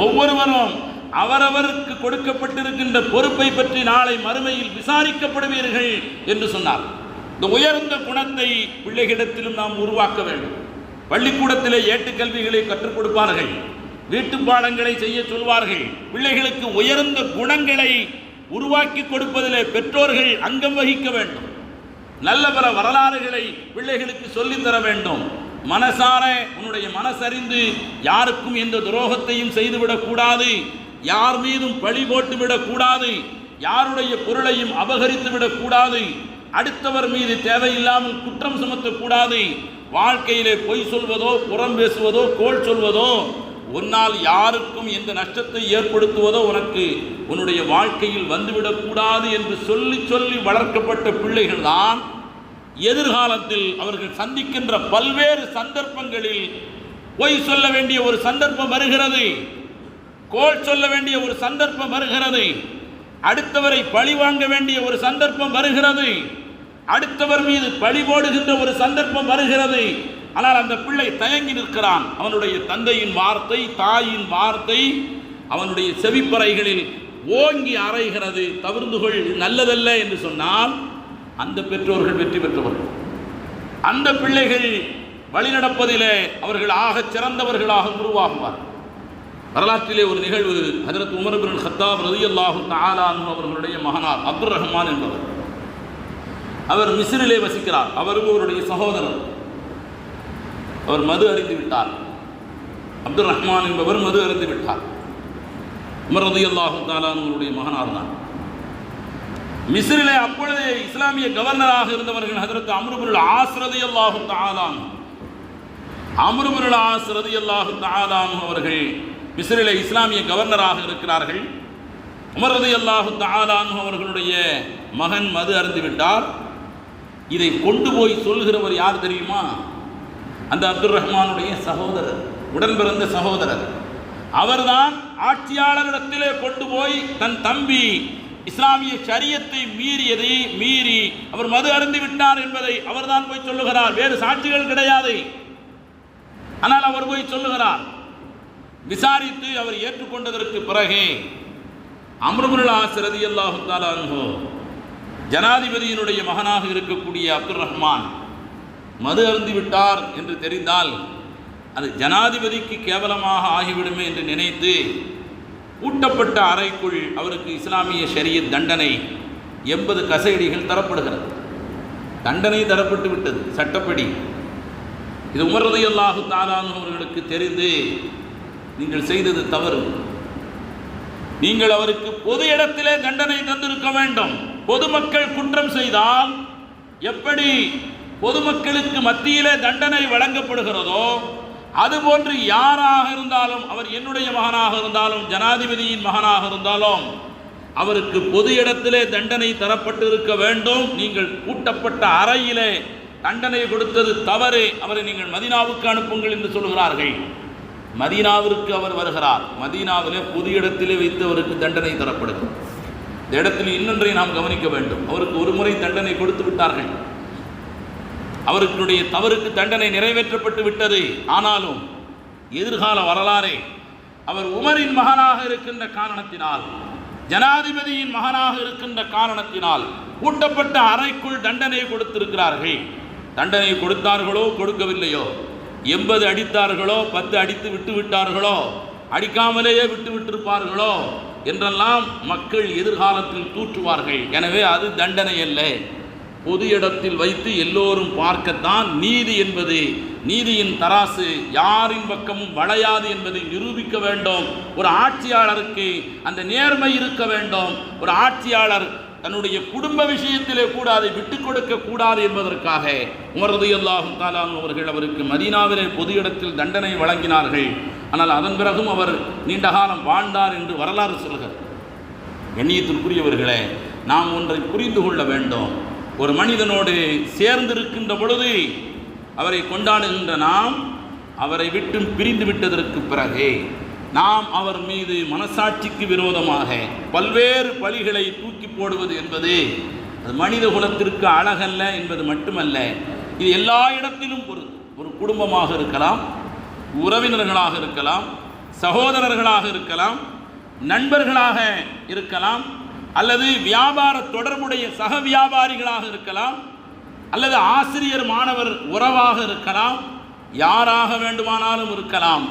ஒவ்வொருவரும் அவரவருக்கு கொடுக்கப்பட்டிருக்கின்ற பொறுப்பை பற்றி நாளை மறுமையில் விசாரிக்கப்படுவீர்கள் என்று சொன்னார். இந்த உயர்ந்த குணத்தை பிள்ளைகளிடத்திலும் நாம் உருவாக்க வேண்டும். பள்ளிக்கூடத்திலே ஏட்டுக்கல்விகளை கற்றுக் கொடுப்பார்கள், வீட்டு பாடங்களை செய்ய சொல்வார்கள். பிள்ளைகளுக்கு உயர்ந்த குணங்களை உருவாக்கி கொடுப்பதிலே பெற்றோர்கள் அங்கம் வகிக்க வேண்டும். நல்ல பல வரலாறுகளை பிள்ளைகளுக்கு சொல்லித்தர வேண்டும். மனசார உன்னுடைய மனசறிந்து யாருக்கும் எந்த துரோகத்தையும் செய்துவிடக்கூடாது, யார் மீதும் பழி போட்டுவிடக்கூடாது, யாருடைய பொருளையும் அபகரித்து விடக்கூடாது, அடுத்தவர் மீது தேவையில்லாமல் குற்றம் சுமத்தக்கூடாது, வாழ்க்கையிலே பொய் சொல்வதோ, புறம் பேசுவதோ, கோள் சொல்வதோ, உன்னால் யாருக்கும் எந்த நஷ்டத்தை ஏற்படுத்துவதோ உனக்கு உன்னுடைய வாழ்க்கையில் வந்துவிடக்கூடாது என்று சொல்லி சொல்லி வளர்க்கப்பட்ட பிள்ளைகள் தான் எதிர்காலத்தில் அவர்கள் சந்திக்கின்ற பல்வேறு சந்தர்ப்பங்களில் பொய் சொல்ல வேண்டிய ஒரு சந்தர்ப்பம் வருகிறது, கோள் சொல்ல வேண்டிய ஒரு சந்தர்ப்பம் வருகிறது, அடுத்தவரை பழி வாங்க வேண்டிய ஒரு சந்தர்ப்பம் வருகிறது, அடுத்தவர் மீது பழி போடுகின்ற ஒரு சந்தர்ப்பம் வருகிறது. ஆனால் அந்த பிள்ளை தயங்கி நிற்கிறான். அவனுடைய தந்தையின் வார்த்தை, தாயின் வார்த்தை அவனுடைய செவிப்பறைகளில் ஓங்கி அறைகிறது, தவிர்ந்து கொள், நல்லதல்ல என்று சொன்னால் அந்த பெற்றோர்கள் வெற்றி பெற்றவர்கள். அந்த பிள்ளைகள் வழிநடப்பதிலே அவர்கள் ஆகச் சிறந்தவர்களாக உருவாகுவார். வரலாற்றிலே ஒரு நிகழ்வு, ஹஜ்ரத் உமர் இப்னு கத்தாப் ரலியல்லாஹு தஆலா அன்ஹு அவர்களுடைய மகனார் அப்துர் ரஹ்மான் என்பவர். அவர் மிஸ்ரிலே வசிக்கிறார். அவரும் அவருடைய சகோதரர். அவர் மது அருந்தி விட்டார். அப்துர் ரஹ்மான் என்பவர் மது அருந்தி விட்டார். உமர் ரலியல்லாஹு தஆலா அவர்களுடைய மகனார் தான். மிஸ்ரிலே அப்பொழுது இஸ்லாமிய கவர்னராக இருந்தவர்கள் ஹஜ்ரத் அம்ர் இப்னுல் ஆஸ் ரலியல்லாஹு தஆலா அம்ர் இப்னுல் ஆஸ் ரலியல்லாஹு தஆலா அவர்கள் மிஸ்ரிலே இஸ்லாமிய கவர்னராக இருக்கிறார்கள். உமர் ரலியல்லாஹு தஆலா அவர்களுடைய மகன் மது அருந்தி விட்டார். இதை கொண்டு போய் சொல்கிறவர் யார் தெரியுமா? அந்த அப்துர் ரஹ்மானுடைய சகோதரர், உடன் பிறந்த சகோதரர். அவர்தான் ஆட்சியாளரிடத்திலே கொண்டு போய் தன் தம்பி இஸ்லாமிய ஷரியத்தை மீறி அவர் மது அருந்தி விட்டார் என்பதை அவர்தான் போய் சொல்லுகிறார். வேறு சாட்சிகள் கிடையாது. ஆனால் அவர் போய் சொல்லுகிறார். விசாரித்து அவர் ஏற்றுக்கொண்டதற்கு பிறகு அம்ர் இப்னுல் ஆஸ் ரலியல்லாஹு தஆலா அன்ஹு, ஜனாதிபதியினுடைய மகனாக இருக்கக்கூடிய அப்துர் ரஹ்மான் மது அருந்தி விட்டார் என்று தெரிந்தால் அது ஜனாதிபதிக்கு கேவலமாக ஆகிவிடுமே என்று நினைத்து ஊட்டப்பட்ட அறைக்குள் அவருக்கு இஸ்லாமிய ஷரியத் தண்டனை 80 கசையடிகள் தரப்படுகிறது. தண்டனை தரப்பட்டு விட்டது சட்டப்படி. இது உமர் ரலியல்லாஹு தஆலா அவர்களுக்கு தெரிந்து, நீங்கள் செய்தது தவறு, நீங்கள் அவருக்கு பொது இடத்திலே தண்டனை தந்திருக்க வேண்டும். பொதுமக்கள் குற்றம் செய்தால் எப்படி பொதுமக்களுக்கு மத்தியிலே தண்டனை வழங்கப்படுகிறதோ அதுபோன்று யாராக இருந்தாலும், அவர் என்னுடைய மகனாக இருந்தாலும், ஜனாதிபதியின் மகனாக இருந்தாலும், அவருக்கு பொது இடத்திலே தண்டனை தரப்பட்டிருக்க வேண்டும். நீங்கள் கூட்டப்பட்ட அறையிலே தண்டனை கொடுத்தது தவறு, அவரை நீங்கள் மதீனாவுக்கு அனுப்புங்கள் என்று சொல்கிறார்கள். மதீனாவிற்கு அவர் வருகிறார். மதீனாவிலே பொது இடத்திலே வைத்து அவருக்கு தண்டனை தரப்படுகிறது. இந்த இடத்தில் இன்னொன்றை நாம் கவனிக்க வேண்டும். அவருக்கு ஒரு முறை தண்டனை கொடுத்து விட்டார்கள். அவர்களுடைய தவறுக்கு தண்டனை நிறைவேற்றப்பட்டு விட்டது. ஆனாலும் எதிர்கால வரலாறே அவர் உமரின் மகனாக இருக்கின்ற காரணத்தினால், ஜனாதிபதியின் மகனாக இருக்கின்ற காரணத்தினால் கூட்டப்பட்ட அறைக்குள் தண்டனை கொடுத்திருக்கிறார்கள். தண்டனை கொடுத்தார்களோ கொடுக்கவில்லையோ, 80 அடித்தார்களோ 10 அடித்து விட்டு விட்டார்களோ, அடிக்காமலேயே விட்டு விட்டிருப்பார்களோ என்றெல்லாம் மக்கள் எதிர்காலத்தில் தூற்றுவார்கள். எனவே அது தண்டனை அல்ல. பொது இடத்தில் வைத்து எல்லோரும் பார்க்கத்தான் நீதி என்பது, நீதியின் தராசு யாரின் பக்கமும் வளையாது என்பதை நிரூபிக்க வேண்டும். ஒரு ஆட்சியாளருக்கு அந்த நேர்மை இருக்க வேண்டும். ஒரு ஆட்சியாளர் தன்னுடைய குடும்ப விஷயத்திலே கூட அதை விட்டுக் கொடுக்க கூடாது என்பதற்காக உமர் ரலியல்லாஹு தஆலா அவர்கள் அவருக்கு மதீனாவிலே பொது இடத்தில் தண்டனை வழங்கினார்கள். ஆனால் அதன் பிறகும் அவர் நீண்ட காலம் வாழ்ந்தார் என்று வரலாறு சொல்கிறது. கண்ணியத்திற்குரியவர்களே, நாம் ஒன்றை புரிந்து கொள்ள வேண்டும். ஒரு மனிதனோடு சேர்ந்திருக்கின்ற பொழுது அவரை கொண்டாடுகின்ற நாம், அவரை விட்டு பிரிந்து விட்டதற்கு பிறகு நாம் அவர் மீது மனசாட்சிக்கு விரோதமாக பல்வேறு பழிகளை தூக்கி போடுவது என்பது அது மனித குலத்திற்கு அழகல்ல என்பது மட்டுமல்ல, இது எல்லா இடத்திலும் ஒரு குடும்பமாக இருக்கலாம், உறவினர்களாக இருக்கலாம், சகோதரர்களாக இருக்கலாம், நண்பர்களாக இருக்கலாம், அல்லது வியாபார தொடர்புடைய சக வியாபாரிகளாக இருக்கலாம், அல்லது ஆசிரியர் மாணவர் உறவாக இருக்கலாம், யாராக வேண்டுமானாலும் இருக்கலாம்.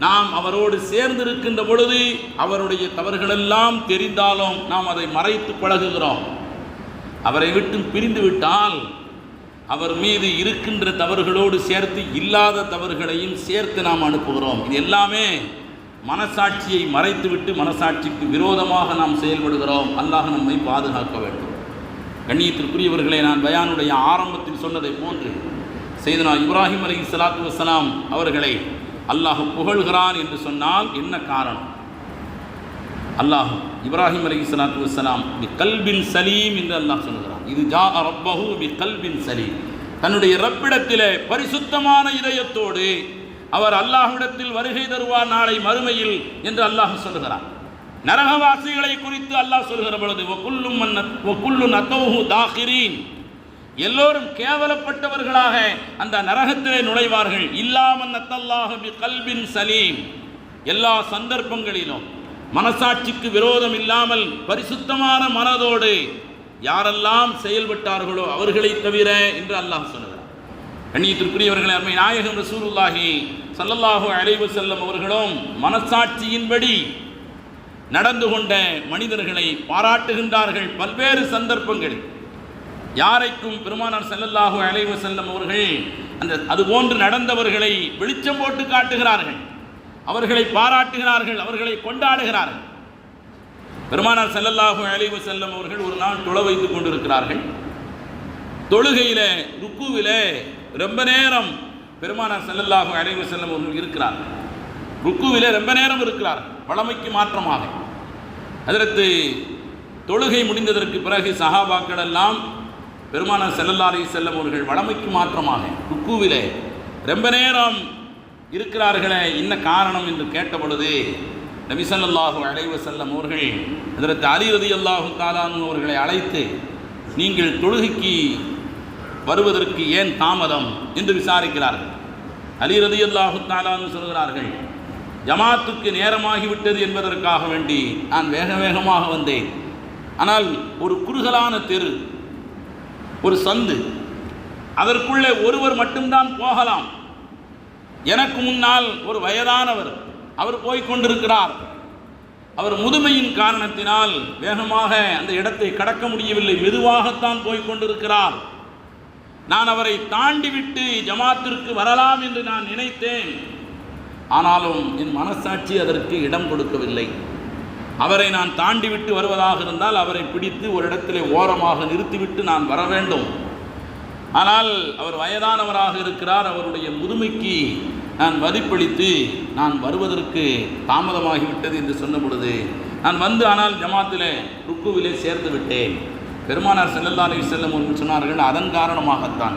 நாம் அவரோடு சேர்ந்திருக்கின்ற பொழுது அவருடைய தவறுகளெல்லாம் தெரிந்தாலும் நாம் அதை மறைத்து பழகுகிறோம். அவரை விட்டு பிரிந்து விட்டால் அவர் மீது இருக்கின்ற தவறுகளோடு சேர்த்து இல்லாத தவறுகளையும் சேர்த்து நாம் அனுப்புகிறோம். இது எல்லாமே மனசாட்சியை மறைத்துவிட்டு மனசாட்சிக்கு விரோதமாக நாம் செயல்படுகிறோம். அல்லாஹ் நம்மை பாதுகாக்க வேண்டும். கண்ணியத்திற்குரியவர்களே, நான் பயானுடைய ஆரம்பத்தில் சொன்னதை போன்று சையதுனா இப்ராஹிம் அலைஹிஸ்ஸலாத்து வஸ்ஸலாம் அவர்களை அல்லாஹ் புகழ்கிறான் என்று சொன்னால் என்ன காரணம்? அல்லாஹ் இப்ராஹிம் அலைஹிஸ்ஸலாத்து வஸ்ஸலாம் பி கல்பின் சலீம் என்று அல்லாஹ் சொல்கிறான். இது ஜா ரப்பஹு பி கல்பின் சலீம், தன்னுடைய ரப்பிடத்திலே பரிசுத்தமான இதயத்தோடு அவர் அல்லாஹ்விடத்தில் வருகை தருவார் நாளை மறுமையில் என்று அல்லாஹ் சொல்கிறான். நரகவாசிகளை குறித்து அல்லாஹ் சொல்கிற பொழுது வகுல்லுன் அத்தௌஹு தாகிரீன், எல்லோரும் கேவலப்பட்டவர்களாக அந்த நரகத்திலே நுழைவார்கள். இல்லாமன் அத்தல்லாஹு பி கல்பின் சலீம், எல்லா சந்தர்ப்பங்களிலும் மனசாட்சிக்கு விரோதம் இல்லாமல் பரிசுத்தமான மனதோடு யாரெல்லாம் செயல்பட்டார்களோ அவர்களை தவிர என்று அல்லாஹ் சொல்கிறார். கண்ணியத்திற்குரியவர்களே, அருமை நாயகம் ரசூலுல்லாஹி ஸல்லல்லாஹு அலைஹி வஸல்லம் அவர்களும் மனசாட்சியின்படி நடந்து கொண்ட மனிதர்களை பாராட்டுகின்றார்கள். பல்வேறு சந்தர்ப்பங்களில் யாரைக்கும் பெருமானார் ஸல்லல்லாஹு அலைஹி வஸல்லம் அவர்கள் அதுபோன்று நடந்தவர்களை வெளிச்சம் போட்டு காட்டுகிறார்கள், அவர்களை பாராட்டுகிறார்கள், அவர்களை கொண்டாடுகிறார்கள். பெருமானார் ஸல்லல்லாஹு அலைஹி வஸல்லம் அவர்கள் ஒரு நாள் தொழ வைத்துக் கொண்டிருக்கிறார்கள். தொழுகையில ருக்குவிலே ரொம்ப நேரம் பெருமானார் ஸல்லல்லாஹு அலைஹி வஸல்லம் அவர்கள் இருக்கிறார்கள். ருக்குவிலே ரொம்ப நேரம் இருக்கிறார்கள், வழமைக்கு மாற்றமாக. அதற்கு தொழுகை முடிந்ததற்கு பிறகு சஹாபாக்கள் எல்லாம் பெருமானார் ஸல்லல்லாஹு அலைஹி வஸல்லம் அவர்கள் வழமைக்கு மாற்றமாக ருக்குவிலே ரொம்ப நேரம் இருக்கிறார்களே, என்ன காரணம் என்று கேட்ட பொழுது நபி ஸல்லல்லாஹு அலைஹி வஸல்லம் அவர்கள் அதற்கு அலி ரலியல்லாஹு தஆலா அவர்களை அழைத்து, நீங்கள் தொழுகைக்கு வருவதற்கு ஏன் தாமதம் என்று விசாரிக்கிறார்கள். அலி ரலியல்லாஹு தஆலா சொல்கிறார்கள், ஜமாத்துக்கு நேரமாகிவிட்டது என்பதற்காக வேண்டி நான் வேக வேகமாக வந்தேன். ஆனால் ஒரு குறுகலான தெரு, ஒரு சந்து, அதற்குள்ளே ஒருவர் மட்டும்தான் போகலாம். எனக்கு முன்னால் ஒரு வயதானவர் அவர் போய்கொண்டிருக்கிறார். அவர் முதுமையின் காரணத்தினால் வேகமாக அந்த இடத்தை கடக்க முடியவில்லை, மெதுவாகத்தான் போய்கொண்டிருக்கிறார். நான் அவரை தாண்டிவிட்டு ஜமாத்திற்கு வரலாம் என்று நான் நினைத்தேன். ஆனாலும் என் மனசாட்சி அதற்கு இடம் கொடுக்கவில்லை. அவரை நான் தாண்டிவிட்டு வருவதாக இருந்தால் அவரை பிடித்து ஒரு இடத்திலே ஓரமாக நிறுத்திவிட்டு நான் வர வேண்டும். ஆனால் அவர் வயதானவராக இருக்கிறார், அவருடைய முதுமைக்கு நான் மதிப்பளித்து நான் வருவதற்கு தாமதமாகிவிட்டது என்று சொன்ன பொழுது நான் வந்து ஆனால் ஜமாத்திலே ருக்குவிலே சேர்ந்து விட்டேன். பெருமானார் ஸல்லல்லாஹு அலைஹி வஸல்லம் அவர்கள் சொன்னார்கள், அதன் காரணமாகத்தான்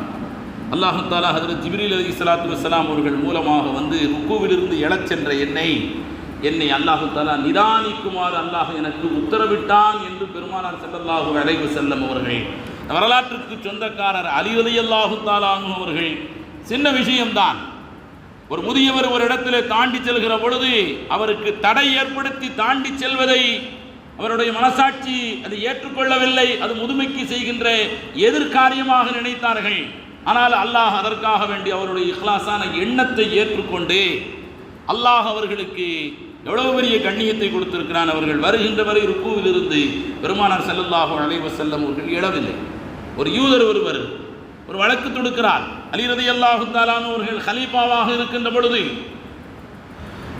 அல்லாஹ் தஆலா ஹஜ்ரத் ஜிப்ரீல் அலைஹிஸ்ஸலாத்து வஸ்ஸலாம் அவர்கள் மூலமாக வந்து ருக்குவிலிருந்து எழச் சென்ற என்னை அல்லாஹ் தஆலா நிதானிக்குமாறு அல்லாஹ் எனக்கு உத்தரவிட்டான் என்று பெருமானார் ஸல்லல்லாஹு அலைஹி வஸல்லம் அவர்கள் வரலாற்றுக்கு சொந்தக்காரர் அலி ரலியல்லாஹு தஆலா அன்ஹு அவர்கள் சின்ன விஷயம்தான். ஒரு முதியவர் ஒரு இடத்திலே தாண்டி செல்கிற பொழுது அவருக்கு தடை ஏற்படுத்தி தாண்டி செல்வதை அவருடைய மனசாட்சி அதை ஏற்றுக்கொள்ளவில்லை. அது முதுமைக்கு செய்கின்ற எதிர்காரியமாக நினைத்தார்கள். ஆனால் அல்லாஹ் அதற்காக வேண்டி அவருடைய இஹ்லாஸான எண்ணத்தை ஏற்றுக்கொண்டு அல்லாஹ் அவர்களுக்கு எவ்வளவு பெரிய கண்ணியத்தை கொடுத்திருக்கிறான். அவர்கள் வருகின்ற வரை ருக்கூவிலிருந்து பெருமானார் ஸல்லல்லாஹு அலைஹி வஸல்லம் அவர்கள் எழவில்லை. ஒரு யூதர் ஒருவர் ஒரு வழக்கு தொடுக்கிறார். அலி ரலியல்லாஹு தஆலா அவர்கள் கலீஃபாவாக இருக்கின்ற பொழுது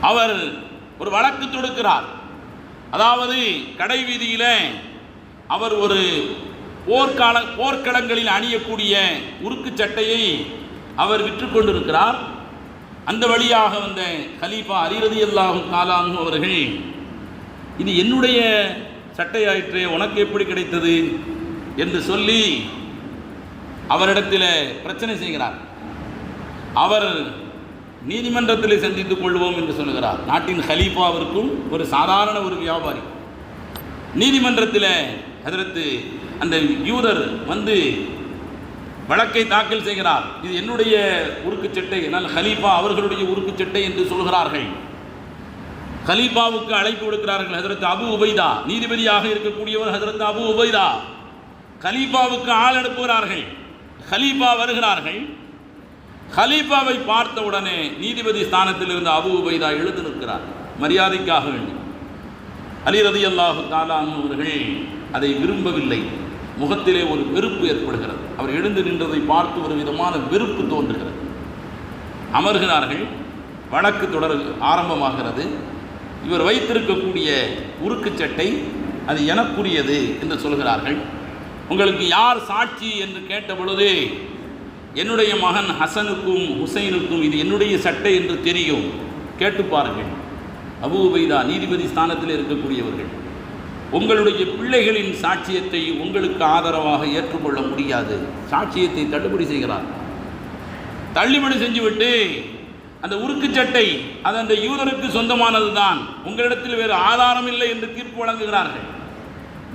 அவர் ஒரு வழக்கு தொடுக்கிறார். அதாவது கடை வீதியில் அவர் ஒரு போர்க்களங்களில் அணியக்கூடிய உருக்கு சட்டையை அவர் விற்று கொண்டிருக்கிறார். அந்த வழியாக வந்த கலீஃபா அலி ரலியல்லாஹு தஆலா அன்ஹு அவர்கள், இது என்னுடைய சட்டையாயிற்றே, உனக்கு எப்படி கிடைத்தது என்று சொல்லி அவரிடத்தில் பிரச்சனை செய்கிறார். அவர் நீதிமன்றத்தில் சந்தித்துக் கொள்வோம் என்று சொல்லுகிறார். நாட்டின் கலீஃபாவிற்கும் ஒரு சாதாரண ஒரு வியாபாரி நீதிமன்றத்தில் ஹஜ்ரத் அந்த யூதர் வந்து வழக்கை தாக்கல் செய்கிறார். இது என்னுடைய உருக்கு சட்டை, என்னால் கலீஃபா அவர்களுடைய உருக்கு சட்டை என்று சொல்கிறார்கள். கலீஃபாவுக்கு அழைப்பு விடுக்கிறார்கள். ஹஜ்ரத் அபு உபைதா நீதிபதியாக இருக்கக்கூடியவர் ஹஜ்ரத் அபு உபைதா கலீஃபாவுக்கு ஆள் அனுப்புகிறார்கள். கலீஃபா வருகிறார்கள். கலீஃபாவை பார்த்த உடனே நீதிபதி ஸ்தானத்தில் இருந்த அபு உபைதா எழுந்து நிற்கிறார் மரியாதைக்காக வேண்டி. அலி ரலியல்லாஹு தஆலா அன்ஹு அவர்கள் அதை விரும்பவில்லை. முகத்திலே ஒரு வெறுப்பு ஏற்படுகிறது. அவர் எழுந்து நின்றதை பார்த்து ஒரு விதமான வெறுப்பு தோன்றுகிறது. அமர்கிறார்கள். வழக்கு தொடர் ஆரம்பமாகிறது. இவர் வைத்திருக்கக்கூடிய உருக்கு சட்டை அது எனக்குரியது என்று சொல்கிறார்கள். உங்களுக்கு யார் சாட்சி என்று கேட்ட பொழுது, என்னுடைய மகன் ஹசனுக்கும் ஹுசைனுக்கும் இது என்னுடைய சட்டை என்று தெரியும், கேட்டு பாருங்கள். அபூ உபைதா நீதிபதி ஸ்தானத்தில் இருக்கக்கூடியவர்கள், உங்களுடைய பிள்ளைகளின் சாட்சியத்தை உங்களுக்கு ஆதரவாக ஏற்றுக்கொள்ள முடியாது. சாட்சியத்தை தள்ளுபடி செய்கிறார். தள்ளுபடி செஞ்சுவிட்டு அந்த உருக்கு சட்டை அது அந்த யூதருக்கு சொந்தமானது தான், உங்களிடத்தில் வேறு ஆதாரம் இல்லை என்று தீர்ப்பு வழங்குகிறார்கள்.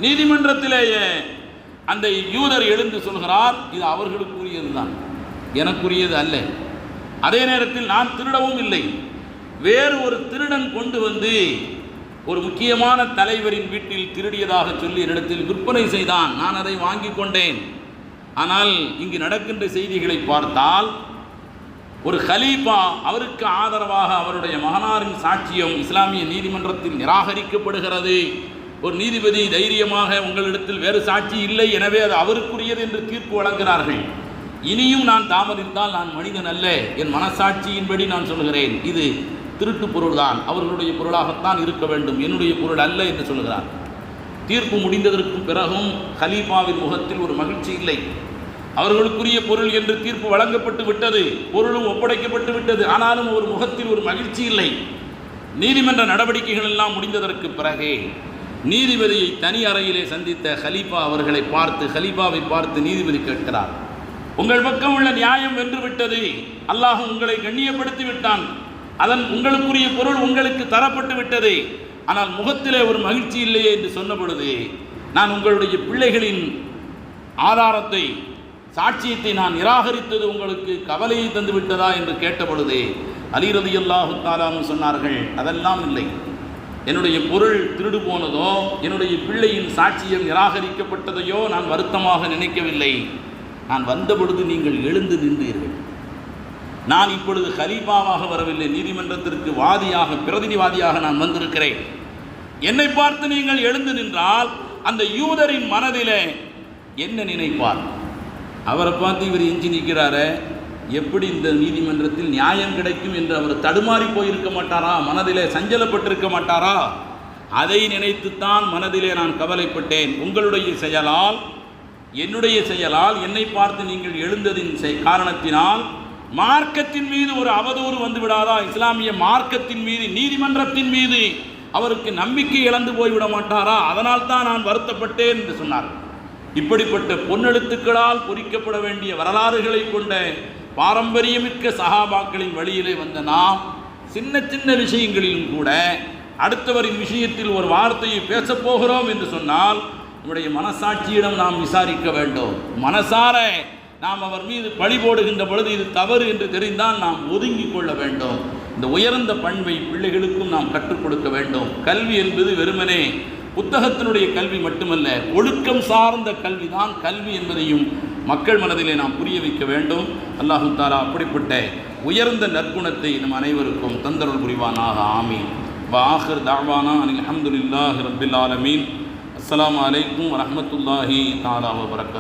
நீதிமன்றத்திலேயே அந்த யூதர் எழுந்து சொல்கிறார், இது அவர்களுக்குரியது தான், எனக்குரியது அல்ல. அதே நேரத்தில் நான் திருடவும் இல்லை. வேறு ஒரு திருடன் கொண்டு வந்து ஒரு முக்கியமான தலைவரின் வீட்டில் திருடியதாக சொல்லி என்னிடத்தில் விற்பனை செய்தான். நான் அதை வாங்கி கொண்டேன். ஆனால் இங்கு நடக்கின்ற செய்திகளை பார்த்தால் ஒரு கலீஃபா அவருக்கு ஆதரவாக அவருடைய மகனாரின் சாட்சியம் இஸ்லாமிய நீதிமன்றத்தில் நிராகரிக்கப்படுகிறது. ஒரு நீதிபதி தைரியமாக உங்களிடத்தில் வேறு சாட்சி இல்லை, எனவே அது அவருக்குரியது என்று தீர்ப்பு வழங்குகிறார்கள். இனியும் நான் தாமதித்தால் நான் மனிதன் அல்ல, என் மனசாட்சியின்படி நான் சொல்கிறேன், இது திருட்டு பொருள் தான், அவர்களுடைய பொருளாகத்தான் இருக்க வேண்டும், என்னுடைய பொருள் அல்ல என்று சொல்கிறார். தீர்ப்பு முடிந்ததற்கு பிறகும் கலீஃபாவின் முகத்தில் ஒரு மகிழ்ச்சி இல்லை. அவர்களுக்குரிய பொருள் என்று தீர்ப்பு வழங்கப்பட்டு விட்டது, பொருளும் ஒப்படைக்கப்பட்டு விட்டது, ஆனாலும் ஒரு முகத்தில் ஒரு மகிழ்ச்சி இல்லை. நீதிமன்ற நடவடிக்கைகள் எல்லாம் முடிந்ததற்கு பிறகு நீதிபதியை தனி அறையிலே சந்தித்த கலீஃபா அவர்களை பார்த்து, கலீஃபாவை பார்த்து நீதிபதி கேட்கிறார், உங்கள் பக்கம் உள்ள நியாயம் வென்று விட்டது, அல்லாஹ் உங்களை கண்ணியப்படுத்தி விட்டான், அதன் உங்களுக்குரிய பொருள் உங்களுக்கு தரப்பட்டு விட்டது, ஆனால் முகத்திலே ஒரு மகிழ்ச்சி இல்லையே என்று சொன்ன பொழுது, நான் உங்களுடைய பிள்ளைகளின் ஆதாரத்தை சாட்சியத்தை நான் நிராகரித்தது உங்களுக்கு கவலையை தந்து விட்டதா என்று கேட்ட பொழுது அலி ரலியல்லாஹு தஆலா சொன்னார்கள், அதெல்லாம் இல்லை, என்னுடைய பொருள் திருடு போனதோ என்னுடைய பிள்ளையின் சாட்சியம் நிராகரிக்கப்பட்டதையோ நான் வருத்தமாக நினைக்கவில்லை. நான் வந்த பொழுது நீங்கள் எழுந்து நின்றீர்கள். நான் இப்பொழுது கலீஃபாவாக வரவில்லை, நீதிமன்றத்திற்கு வாதியாக பிரதிநிதிவாதியாக நான் வந்திருக்கிறேன். என்னை பார்த்து நீங்கள் எழுந்து நின்றால் அந்த யூதரின் மனதிலே என்ன நினைப்பார்? அவரை பார்த்து இவர் எஞ்சி நிற்கிறார, எப்படி இந்த நீதிமன்றத்தில் நியாயம் கிடைக்கும் என்று அவர் தடுமாறி போயிருக்க மாட்டாரா? மனதிலே சஞ்சலப்பட்டிருக்க மாட்டாரா? அதை நினைத்துத்தான் மனதிலே நான் கவலைப்பட்டேன். உங்களுடைய செயலால், என்னுடைய செயலால் என்னை பார்த்து நீங்கள் எழுந்ததின் காரணத்தினால் மார்க்கத்தின் மீது ஒரு அவதூறு வந்து விடாதா? இஸ்லாமிய மார்க்கத்தின் மீது, நீதிமன்றத்தின் மீது அவருக்கு நம்பிக்கை இழந்து போய்விட மாட்டாரா? அதனால் தான் நான் வருத்தப்பட்டேன் என்று சொன்னார். இப்படிப்பட்ட பொன்னெழுத்துக்களால் பொறிக்கப்பட வேண்டிய வரலாறுகளை கொண்ட பாரம்பரியமிக்க சஹாபாக்களின் வழியிலே வந்த நாம் சின்ன சின்ன விஷயங்களிலும் கூட அடுத்தவரின் விஷயத்தில் ஒரு வார்த்தையை பேசப்போகிறோம் என்று சொன்னால் நம்முடைய மனசாட்சியிடம் நாம் விசாரிக்க வேண்டும். மனசார நாம் அவர் மீது பழி போடுகின்ற பொழுது இது தவறு என்று தெரிந்தால் நாம் ஒதுங்கிக் கொள்ள வேண்டும். இந்த உயர்ந்த பண்பை பிள்ளைகளுக்கும் நாம் கற்றுக் கொடுக்க வேண்டும். கல்வி என்பது வெறுமனே புத்தகத்தினுடைய கல்வி மட்டுமல்ல, ஒழுக்கம் சார்ந்த கல்விதான் கல்வி என்பதையும் மக்கள் மனதிலே நாம் புரிய வைக்க வேண்டும். அல்லாஹு தஆலா அப்படிப்பட்ட உயர்ந்த நற்குணத்தை நம் அனைவருக்கும் தந்தருள் புரிவானாக. ஆமீன். வஆகிர் தஅவானா அனில் ஹம்துலில்லாஹி ரப்பில் ஆலமீன். அஸ்ஸலாமு அலைக்கும் வரஹ்மத்துல்லாஹி தஆலா வபரகாத்துஹு.